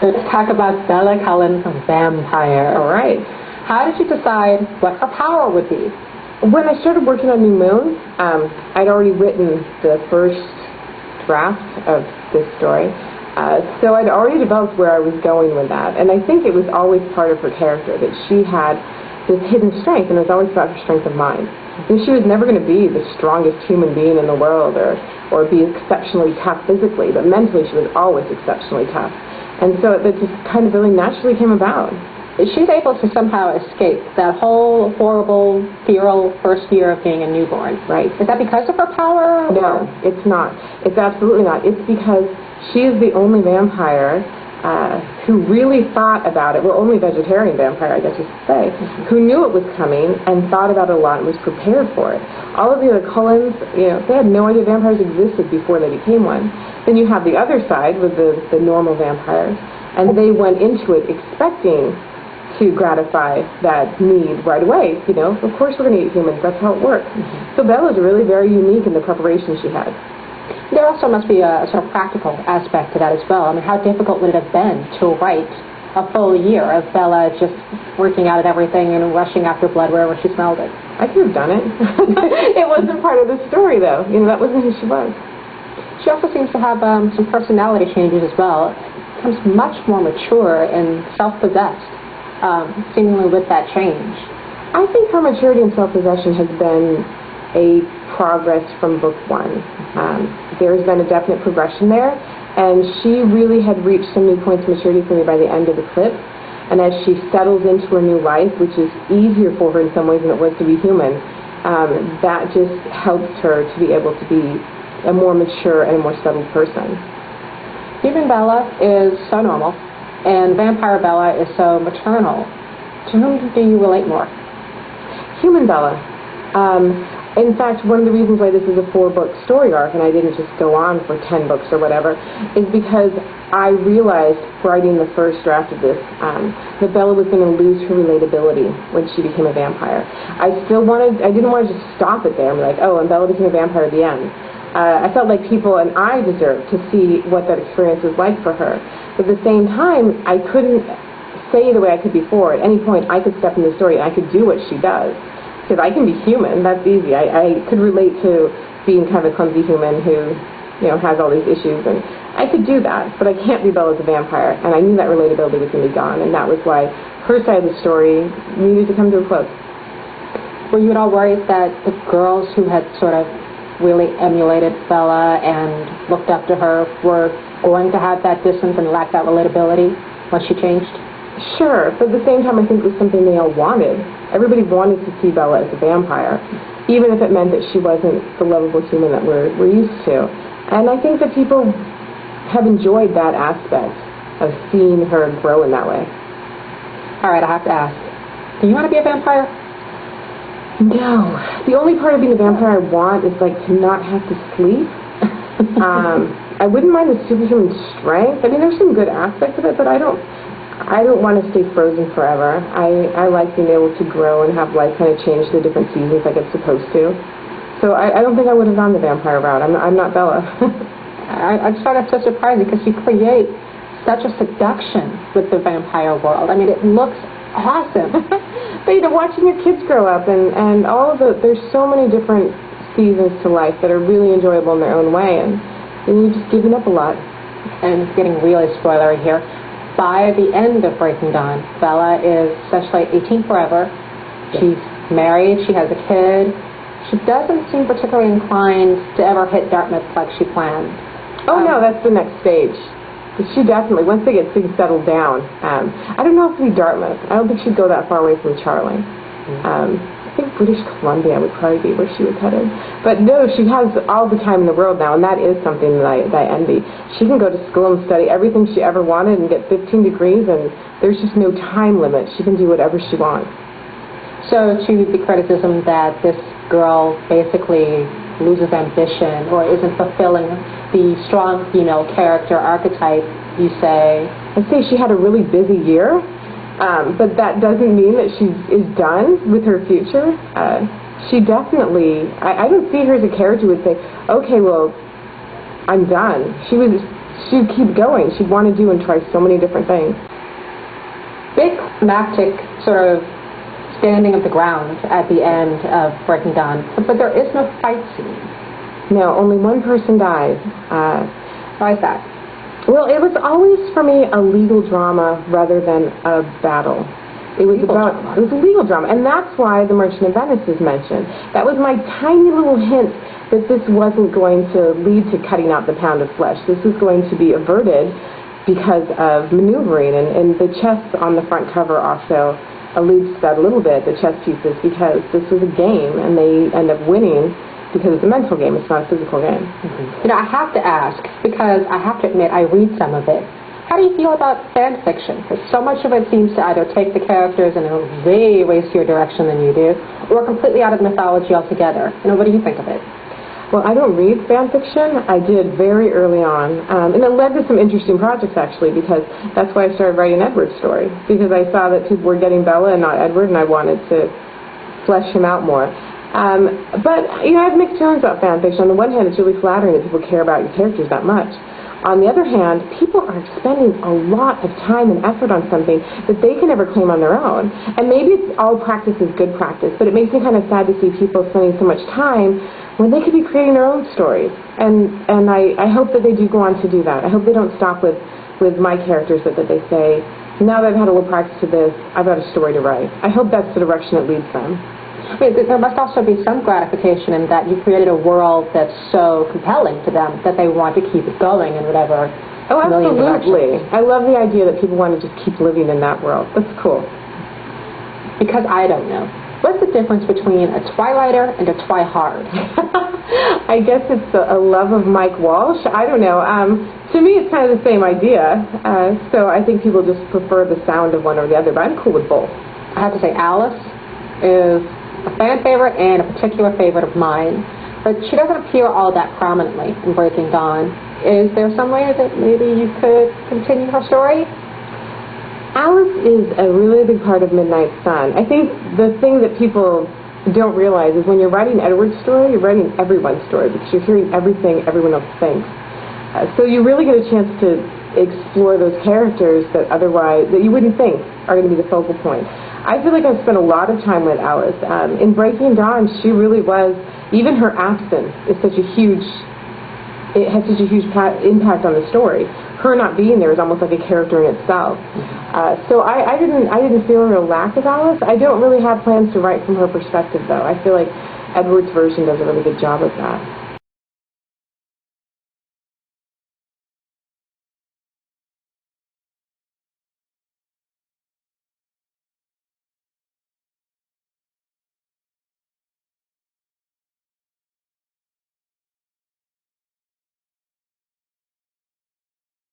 Let's talk about Bella Cullen's vampire. All right. How did you decide what her power would be? When I started working on New Moon, I'd already written the first draft of this story. So I'd already developed where I was going with that. And I think it was always part of her character that she had this hidden strength, and it was always about her strength of mind. And she was never going to be the strongest human being in the world or be exceptionally tough physically, but mentally she was always exceptionally tough. And so it just kind of really naturally came about. She's able to somehow escape that whole horrible, feral first year of being a newborn. Right. Is that because of her power? No, it's not. It's absolutely not. It's because she is the only vampire who really thought about it, well, only vegetarian vampire, I guess you should say, who knew it was coming and thought about it a lot and was prepared for it. All of the other Cullens, they had no idea vampires existed before they became one. Then you have the other side with the normal vampires, and they went into it expecting to gratify that need right away. Of course we're going to eat humans. That's how it works. So Bella's really very unique in the preparation she had. There also must be a sort of practical aspect to that as well. I mean, how difficult would it have been to write a full year of Bella just working out at everything and rushing after blood wherever she smelled it? I could have done it. It wasn't part of the story, though. That wasn't who she was. She also seems to have some personality changes as well. Becomes much more mature and self-possessed, seemingly with that change. I think her maturity and self-possession has been a progress from book one. There's been a definite progression there, and she really had reached some new points of maturity for me by the end of the clip. And as she settles into her new life, which is easier for her in some ways than it was to be human, that just helps her to be able to be a more mature and a more settled person. Human Bella is so normal, and vampire Bella is so maternal. To whom do you relate more? Human Bella. In fact, one of the reasons why this is a 4-book story arc and I didn't just go on for 10 books or whatever is because I realized writing the first draft of this that Bella was going to lose her relatability when she became a vampire. I didn't want to just stop it there and be like, oh, and Bella became a vampire at the end. I felt like people and I deserved to see what that experience was like for her. But at the same time, I couldn't say the way I could before. At any point, I could step in the story and I could do what she does. Because I can be human, that's easy. I could relate to being kind of a clumsy human who, has all these issues, and I could do that, but I can't be Bella as a vampire, and I knew that relatability was going to be gone, and that was why her side of the story needed to come to a close. Were you at all worried that the girls who had sort of really emulated Bella and looked up to her were going to have that distance and lack that relatability once she changed? Sure, but at the same time I think it was something they all wanted. Everybody wanted to see Bella as a vampire, even if it meant that she wasn't the lovable human that we're used to. And I think that people have enjoyed that aspect of seeing her grow in that way. All right, I have to ask, do you want to be a vampire? No. The only part of being a vampire I want is to not have to sleep. I wouldn't mind the superhuman strength. I mean, there's some good aspects of it, but I don't want to stay frozen forever. I like being able to grow and have life kind of change the different seasons like it's supposed to. So I don't think I would have gone the vampire route. I'm not Bella. I just find it so surprising because you create such a seduction with the vampire world. I mean, it looks awesome. But watching your kids grow up and all of there's so many different seasons to life that are really enjoyable in their own way, and you're just giving up a lot. And it's getting really spoilery here. By the end of Breaking Dawn, Bella is essentially 18 forever. She's married, she has a kid. She doesn't seem particularly inclined to ever hit Dartmouth like she planned. Oh no, that's the next stage. She definitely, once they get things settled down, I don't know if it'd be Dartmouth. I don't think she'd go that far away from Charlie. I think British Columbia would probably be where she was headed. But no, she has all the time in the world now, and that is something that I envy. She can go to school and study everything she ever wanted and get 15 degrees, and there's just no time limit. She can do whatever she wants. So to the criticism that this girl basically loses ambition or isn't fulfilling the strong female character archetype, you say? I'd say she had a really busy year, but that doesn't mean that she is done with her future. She definitely, I don't see her as a character who would say, okay, well, I'm done. She was she'd keep going. She'd want to do and try so many different things. Big climactic sort of standing of the ground at the end of Breaking Dawn, but there is no fight scene. No, only one person died. Why is that? Well, it was always, for me, a legal drama rather than a battle. It was a legal drama, and that's why The Merchant of Venice is mentioned. That was my tiny little hint that this wasn't going to lead to cutting out the pound of flesh. This was going to be averted because of maneuvering, and the chess on the front cover also alludes to that a little bit, the chess pieces, because this was a game, and they end up winning because it's a mental game, it's not a physical game. You know, I have to ask, because I have to admit, I read some of it. How do you feel about fan fiction? Because so much of it seems to either take the characters in a way racier direction than you do, or completely out of the mythology altogether. You know, what do you think of it? Well, I don't read fan fiction. I did very early on, and it led to some interesting projects, actually, because that's why I started writing Edward's story, because I saw that people were getting Bella and not Edward, and I wanted to flesh him out more. But, you know, I have mixed feelings about fan fiction. On the one hand, it's really flattering that people care about your characters that much. On the other hand, people are spending a lot of time and effort on something that they can never claim on their own. And maybe it's all practice is good practice, but it makes me kind of sad to see people spending so much time when they could be creating their own stories. And I hope that they do go on to do that. I hope they don't stop with my characters, that they say, now that I've had a little practice to this, I've got a story to write. I hope that's the direction it leads them. There must also be some gratification in that you created a world that's so compelling to them that they want to keep it going in whatever million absolutely. directions. I love the idea that people want to just keep living in that world. That's cool. Because I don't know. What's the difference between a Twilighter and a Twihard? I guess it's a love of Mike Walsh. I don't know. To me, it's kind of the same idea. So I think people just prefer the sound of one or the other, but I'm cool with both. I have to say, Alice is a fan favorite and a particular favorite of mine, but she doesn't appear all that prominently in Breaking Dawn. Is there some way that maybe you could continue her story? Alice is a really big part of Midnight Sun. I think the thing that people don't realize is when you're writing Edward's story, you're writing everyone's story because you're hearing everything everyone else thinks. So you really get a chance to explore those characters that you wouldn't think are going to be the focal point. I feel like I've spent a lot of time with Alice. In Breaking Dawn, she really was, even her absence is it has such a huge impact on the story. Her not being there is almost like a character in itself. So I didn't feel a real lack of Alice. I don't really have plans to write from her perspective, though. I feel like Edward's version does a really good job of that.